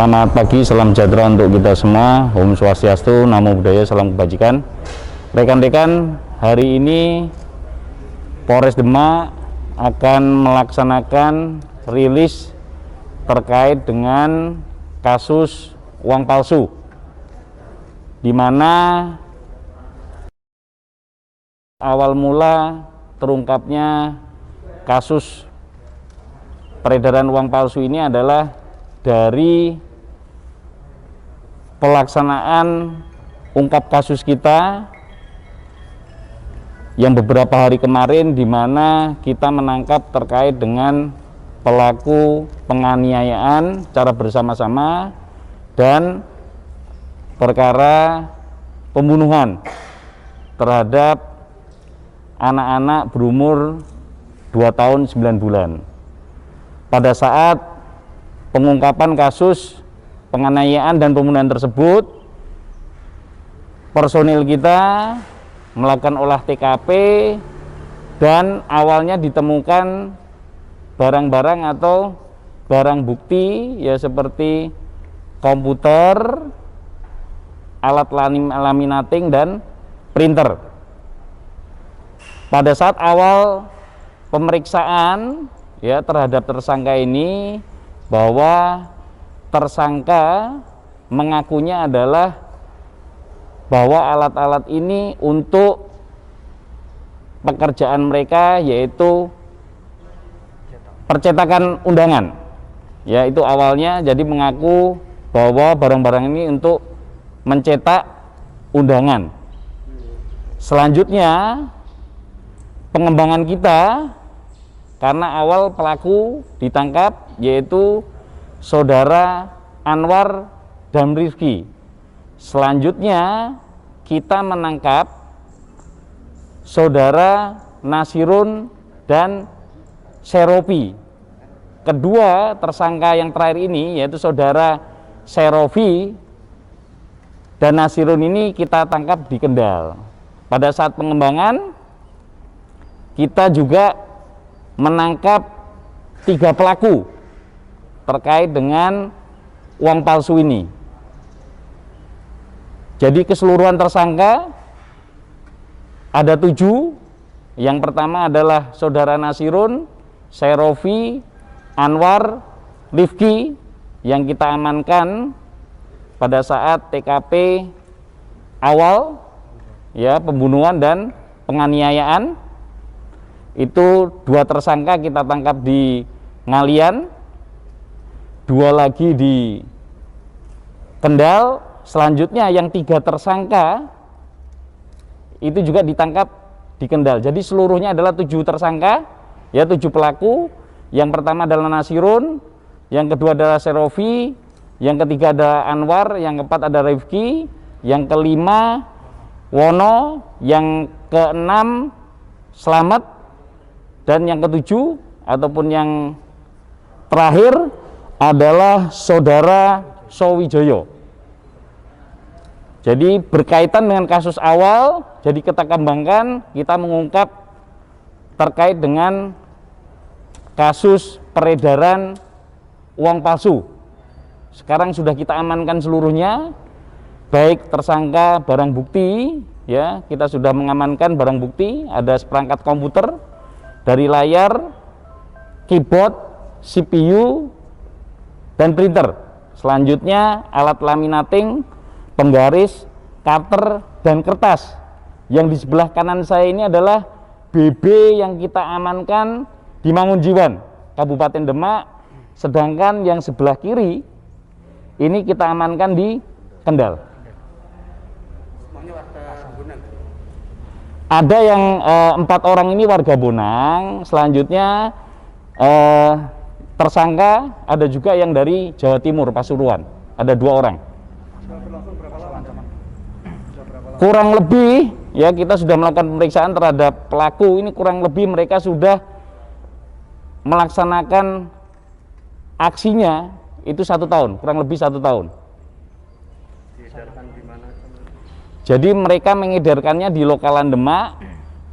Selamat pagi, salam sejahtera untuk kita semua. Om Swastiastu, Namo Buddhaya, salam kebajikan. Rekan-rekan, hari ini Polres Demak akan melaksanakan rilis terkait dengan kasus uang palsu, di mana awal mula terungkapnya kasus peredaran uang palsu ini adalah dari pelaksanaan ungkap kasus kita yang beberapa hari kemarin, di mana kita menangkap terkait dengan pelaku penganiayaan secara bersama-sama dan perkara pembunuhan terhadap anak-anak berumur 2 tahun 9 bulan. Pada saat pengungkapan kasus penganiayaan dan pembunuhan tersebut, personil kita melakukan olah TKP dan awalnya ditemukan barang-barang atau barang bukti ya seperti komputer, alat laminating dan printer. Pada saat awal pemeriksaan ya terhadap tersangka ini, bahwa tersangka mengakunya adalah bahwa alat-alat ini untuk pekerjaan mereka, yaitu percetakan undangan. Ya, itu awalnya jadi mengaku bahwa barang-barang ini untuk mencetak undangan. Selanjutnya pengembangan kita, karena awal pelaku ditangkap yaitu saudara Anwar dan Rifki. Selanjutnya kita menangkap saudara Nasirun dan Serofi. Kedua tersangka yang terakhir ini yaitu saudara Serofi dan Nasirun ini kita tangkap di Kendal. Pada saat pengembangan kita juga menangkap 3 pelaku terkait dengan uang palsu ini. Jadi keseluruhan tersangka ada 7. Yang pertama adalah saudara Nasirun, Serofi, Anwar, Rifki yang kita amankan pada saat TKP awal ya pembunuhan dan penganiayaan. Itu 2 tersangka kita tangkap di Ngalian, 2 lagi di Kendal. Selanjutnya yang 3 tersangka itu juga ditangkap di Kendal. Jadi seluruhnya adalah 7 tersangka ya, 7 pelaku. Yang pertama adalah Nasirun, yang kedua adalah Serofi, yang ketiga ada Anwar, yang keempat ada Rifki, yang kelima Wono, yang keenam Slamet, dan yang ketujuh ataupun yang terakhir adalah saudara Sowijoyo. Jadi berkaitan dengan kasus awal, jadi kita kembangkan, kita mengungkap terkait dengan kasus peredaran uang palsu. Sekarang sudah kita amankan seluruhnya, baik tersangka, barang bukti ya, kita sudah mengamankan barang bukti, ada seperangkat komputer dari layar, keyboard, CPU, dan printer. Selanjutnya alat laminating, penggaris, cutter, dan kertas. Yang di sebelah kanan saya ini adalah BB yang kita amankan di Mangunjiwan, Kabupaten Demak. Sedangkan yang sebelah kiri ini kita amankan di Kendal. Ada yang 4 orang ini warga Bonang. Selanjutnya tersangka ada juga yang dari Jawa Timur, Pasuruan. Ada 2 orang. Kurang lebih ya kita sudah melakukan pemeriksaan terhadap pelaku ini, kurang lebih mereka sudah melaksanakan aksinya itu 1 tahun, kurang lebih 1 tahun. Jadi mereka mengedarkannya di lokalan Demak,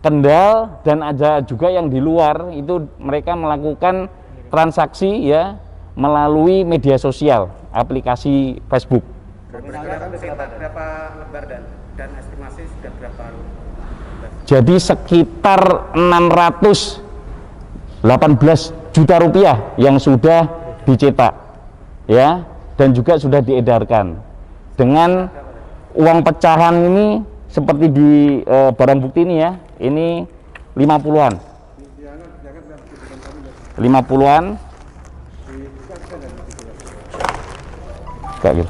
Kendal, dan ada juga yang di luar. Itu mereka melakukan transaksi ya melalui media sosial. aplikasi Facebook. Misalnya cetak berapa lembar dan estimasi sudah berapa lembar? Jadi sekitar 618 juta rupiah yang sudah dicetak, ya, dan juga sudah diedarkan. Dengan uang pecahan ini seperti di barang bukti ini ya, ini 50-an. 50-an. Kayak gitu.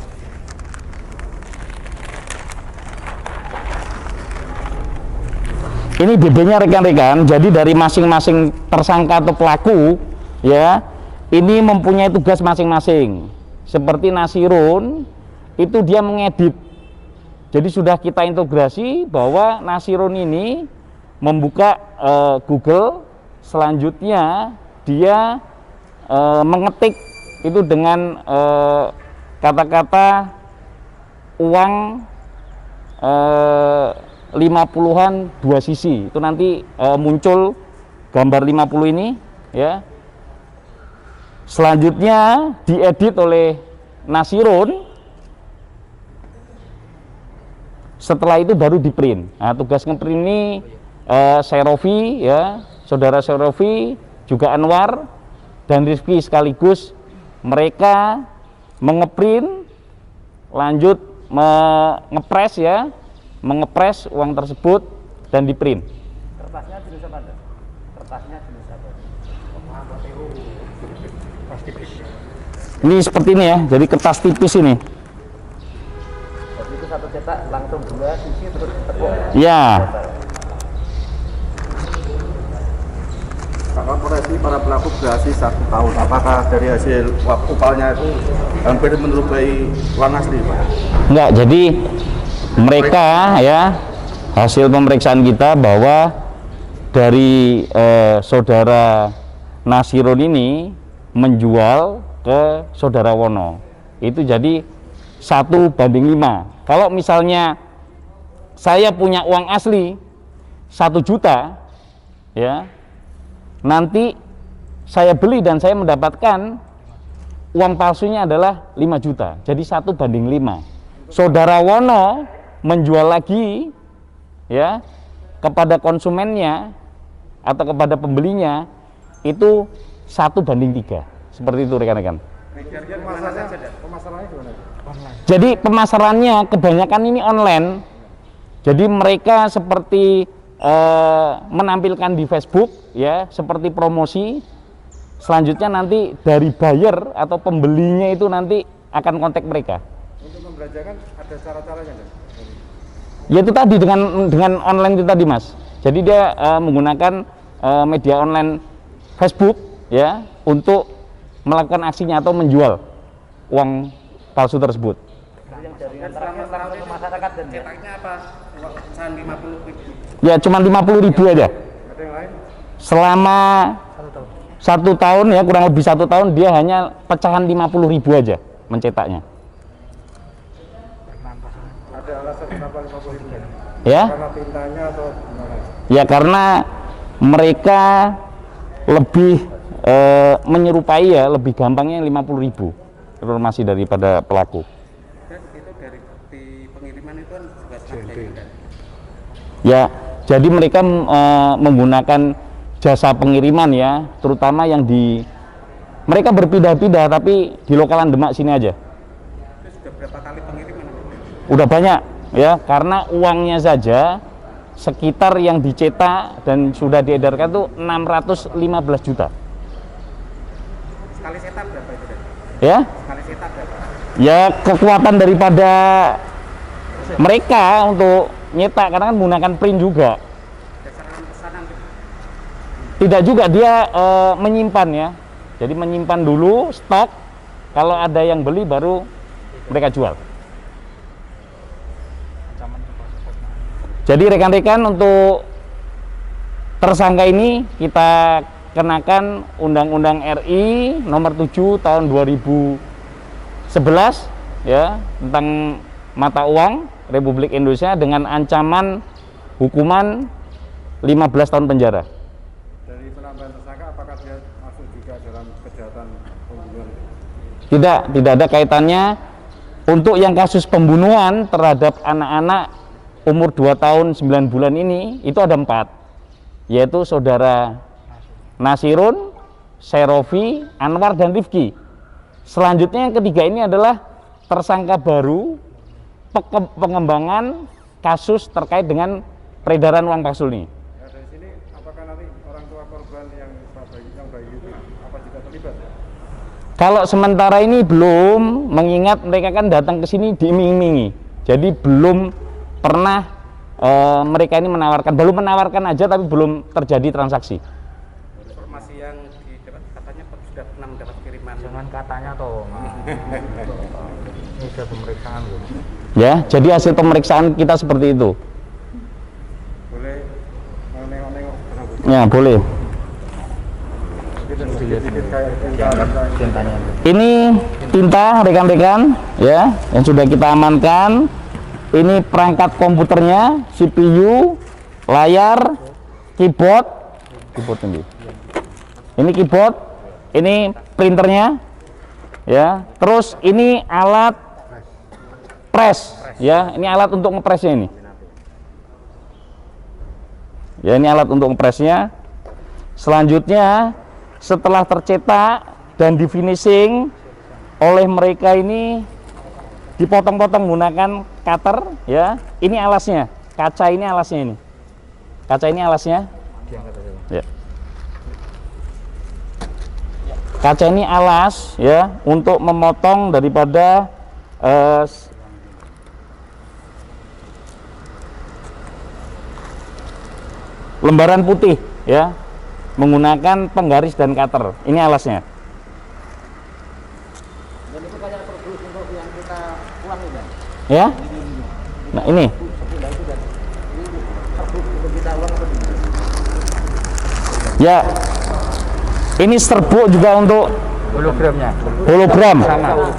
Ini BB-nya rekan-rekan, jadi dari masing-masing tersangka atau pelaku ya, ini mempunyai tugas masing-masing. Seperti Nasirun, itu dia mengedit. Jadi sudah kita integrasi bahwa Nasirun ini membuka Google, selanjutnya dia mengetik itu dengan kata-kata uang 50-an 2 sisi, itu nanti muncul gambar 50 ini ya. Selanjutnya diedit oleh Nasirun, setelah itu baru di print. Nah, tugas ngeprint ini Serofi ya, saudara Serofi, juga Anwar dan Rizky sekaligus mereka mengeprint, lanjut mengepres ya, mengepres uang tersebut dan di print. Kertasnya jenis apa? Kertasnya jenis apa? Ini seperti ini ya, jadi kertas tipis ini. Jadi itu satu cetak langsung 2 sisi terus tepuk. Ya. Operasi para pelaku berhasil 1 tahun. Apakah dari hasil upalnya itu hampir menyerupai uang asli, Pak? Enggak, jadi mereka ya, hasil pemeriksaan kita bahwa dari saudara Nasirun ini menjual ke saudara Wono itu jadi 1:5. Kalau misalnya saya punya uang asli 1 juta ya, nanti saya beli dan saya mendapatkan uang palsunya adalah 5 juta, jadi 1:5. Saudara Wono menjual lagi ya kepada konsumennya atau kepada pembelinya itu 1:3. Seperti itu rekan-rekan. Pemasarannya gimana? Jadi pemasarannya kebanyakan ini online. Jadi mereka seperti menampilkan di Facebook ya, seperti promosi. Selanjutnya nanti dari buyer atau pembelinya itu nanti akan kontak mereka. Untuk membelanjakan ada cara-caranya nggak? Ya itu tadi dengan online itu tadi Mas. Jadi dia menggunakan media online Facebook ya untuk melakukan aksinya atau menjual uang palsu tersebut. Yang jaringan terakhir langsung ke masyarakat dan cetaknya apa? Pecahan 50.000. Ya cuma 50.000 aja. Ada yang lain? Selama 1 tahun ya, kurang lebih 1 tahun dia hanya pecahan 50.000 aja mencetaknya. Ada alasan kenapa 50.000? Ya? Karena tintanya atau gimana? Ya karena mereka lebih menyerupai ya, lebih gampangnya 50.000 informasi daripada pelaku. Dan itu dari bukti pengiriman itu kan juga sangat. Ya, jadi mereka menggunakan jasa pengiriman ya, terutama yang mereka berpindah-pindah tapi di lokalan Demak sini aja. Itu sudah berapa kali pengiriman? Udah banyak ya, karena uangnya saja sekitar yang dicetak dan sudah diedarkan tuh 615 juta. Sekali cetak berapa itu? Ya? Sekali cetak berapa? Ya kekuatan daripada mereka untuk nyetak karena kan menggunakan print juga. Berdasarkan pesanan gitu. Tidak juga, dia menyimpan ya. Jadi menyimpan dulu stok, kalau ada yang beli baru mereka jual. Jadi rekan-rekan, untuk tersangka ini kita kenakan Undang-Undang RI nomor 7 tahun 2011 ya, tentang mata uang Republik Indonesia dengan ancaman hukuman 15 tahun penjara. Dari penambahan tersangka, apakah dia masuk juga dalam kejahatan pembunuhan? Tidak ada kaitannya. Untuk yang kasus pembunuhan terhadap anak-anak umur 2 tahun 9 bulan ini, itu ada 4, yaitu saudara Nasirun, Serofi, Anwar, dan Rifki. Selanjutnya yang ketiga ini adalah tersangka baru pengembangan kasus terkait dengan peredaran uang palsu ini. Ya, dari sini apakah nanti orang tua korban yang bayi itu apa juga terlibat? Kalau sementara ini belum, mengingat mereka kan datang ke sini diiming-imingi, jadi belum pernah mereka ini menawarkan, baru menawarkan aja tapi belum terjadi transaksi. Informasi yang didapat katanya sudah pernah mendapat kiriman. Jangan katanya toh. Ini sudah pemeriksaan loh. Ya, jadi hasil pemeriksaan kita seperti itu. Boleh nengok-nengok kenapa? Ya, boleh. Ini tinta rekan-rekan ya yang sudah kita amankan. Ini perangkat komputernya, CPU, layar, keyboard ini. Ini keyboard, ini printernya ya. Terus ini alat press ya, ini alat untuk ngepresnya ini. Ya, ini alat untuk ngepresnya. Selanjutnya setelah tercetak dan di finishing oleh mereka ini dipotong-potong menggunakan cutter ya. Ini alasnya, kaca ini alasnya ini. Kaca ini alasnya. Ya. Kaca ini alas ya untuk memotong daripada lembaran putih ya, menggunakan penggaris dan cutter. Ini alasnya. Dan itu kayak perbulus untuk yang kita uang itu. Ya. Nah, ini. Ya. Ini serbuk juga untuk Hologramnya. hologram.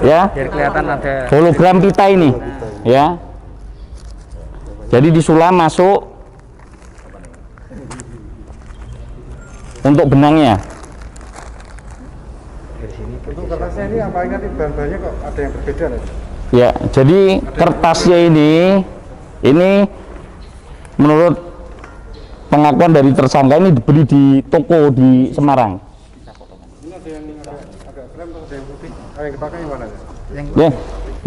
Ya. Biar kelihatan ada. Hologram kita ini. Ya. Jadi disulam masuk untuk benangnya. Untuk kertasnya ini apa ingat bahan-bahannya kok ada yang berbeda nih? Ya, jadi kertasnya ini menurut pengakuan dari tersangka ini dibeli di toko di Semarang. Ini ada yang agak krem atau ada yang putih? Yang dipakai yang mana? Ya,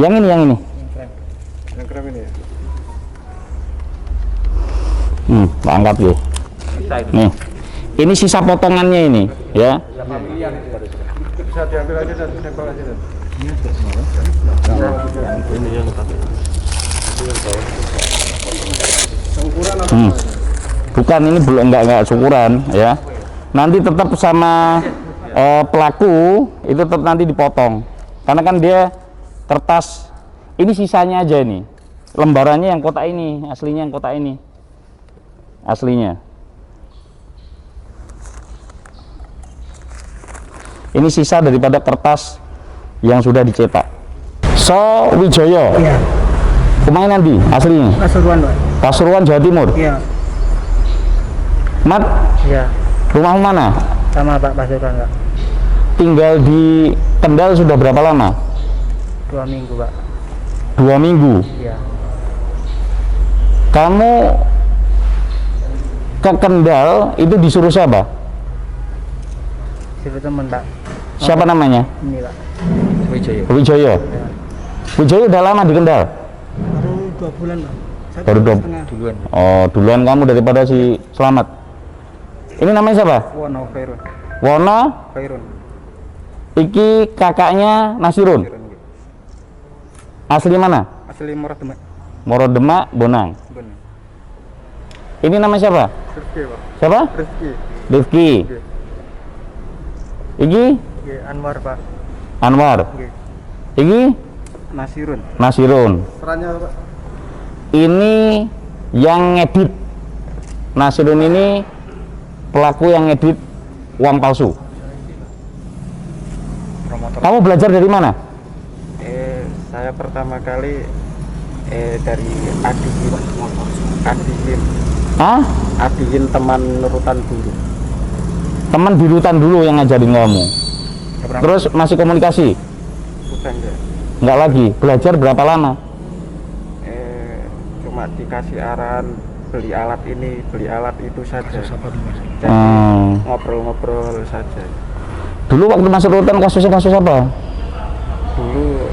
yang ini. Yang krem ini ya? Pak angkat ya. Nih, ini sisa potongannya ini, ya. Bisa diambil aja dan sampel aja dan. Ukuran apa? Bukan, ini belum enggak syukuran ya. Nanti tetap sama pelaku itu tetap nanti dipotong. Karena kan dia kertas ini sisanya aja ini. Lembarannya yang kotak ini, aslinya yang kotak ini. Aslinya. Ini sisa daripada kertas yang sudah dicetak. So Wijoyo. Iya. Kemana nanti aslinya? Pasuruan, Pak. Pasuruan, Jawa Timur. Iya. Mat, Iya. rumah mana? Sama Pak Pasuruan, Pak. Tinggal di Kendal sudah berapa lama? 2 minggu, Pak. 2 minggu. Iya. Kamu ke Kendal itu disuruh siapa? Siapa teman, Pak? Siapa namanya? Ini, Pak. Wijoyo. Wijoyo. Wijoyo udah lama di Kendal? Baru 2 bulan, Pak. Baru 2 setengah. Duluan. Oh, duluan kamu daripada si Selamat. Ini namanya siapa? Wono Khairun. Wono. Khairun. Iki kakaknya Nasirun. Asli mana? Asli Murah Demak. Morodemak, Bonang. Benar. Ini namanya siapa? Rizky, Pak. Siapa? Rizky. Rifki. Iki Iya, Anwar, Pak. Anwar. Iya. Iki Nasirun. Nasirun. Perannya apa, Pak? Ini yang ngedit. Nasirun ini pelaku yang ngedit uang palsu. Kamu belajar dari mana? Saya pertama kali dari Adiin Hah? Adiin teman nurutan guru. Teman di rutan dulu yang ngajarin kamu. Terus masih komunikasi? Bukan ya. Enggak lagi. Belajar berapa lama? Cuma dikasih arahan beli alat ini, beli alat itu saja. Jadi ngobrol-ngobrol saja. Dulu waktu masuk rutan kasusnya kasus apa? Dulu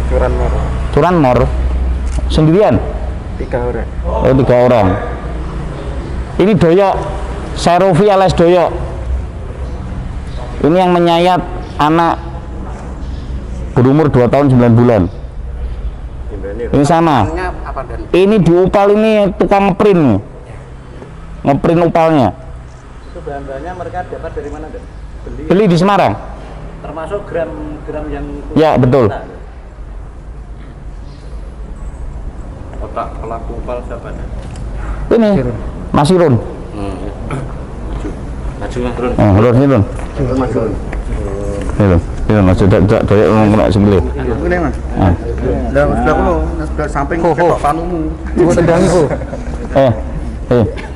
curanmor Curanmor. Sendirian? 3 orang. Oh, 3 orang. Ini Doyok, Serofi alias Doyok. Ini yang menyayat anak berumur 2 tahun 9 bulan. Ini sama. Apa dan Ini diupal, ini tukang ngeprint nih. Ngeprint upalnya. itu bahan-bahannya mereka dapat dari mana, Dan? Beli di Semarang. Termasuk gram-gram yang Ya, betul. Otak pelaku upal siapa? Ini Mas Irun. Maju Mas Run. Run ini Run. Ini Run, aja Doyok ngomong sembelih. Ini Mas. Ah. Lah sudah kulo, sebelah samping ketok panumu. Sedang itu.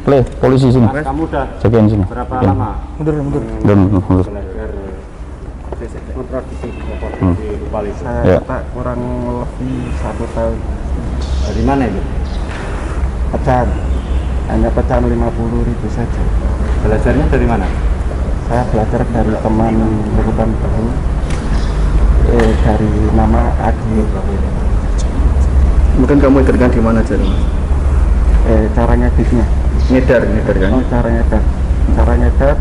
Le, polisi sini. Kamu udah Jagain sini. berapa Jagain. lama Mundur. Mundur. belajar memproduksi upal itu? Ya. Saya kurang lebih 1 tahun. Dari mana itu? Pecahan. Hanya pecahan 50.000 saja. Belajarnya dari mana? Saya belajar dari teman Rutan Baru. Dari nama Adi. Mungkin kamu ikrarkan di mana aja, Mas? Cara ngeditnya. Ngedar kan? Cara ngedar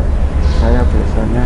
saya biasanya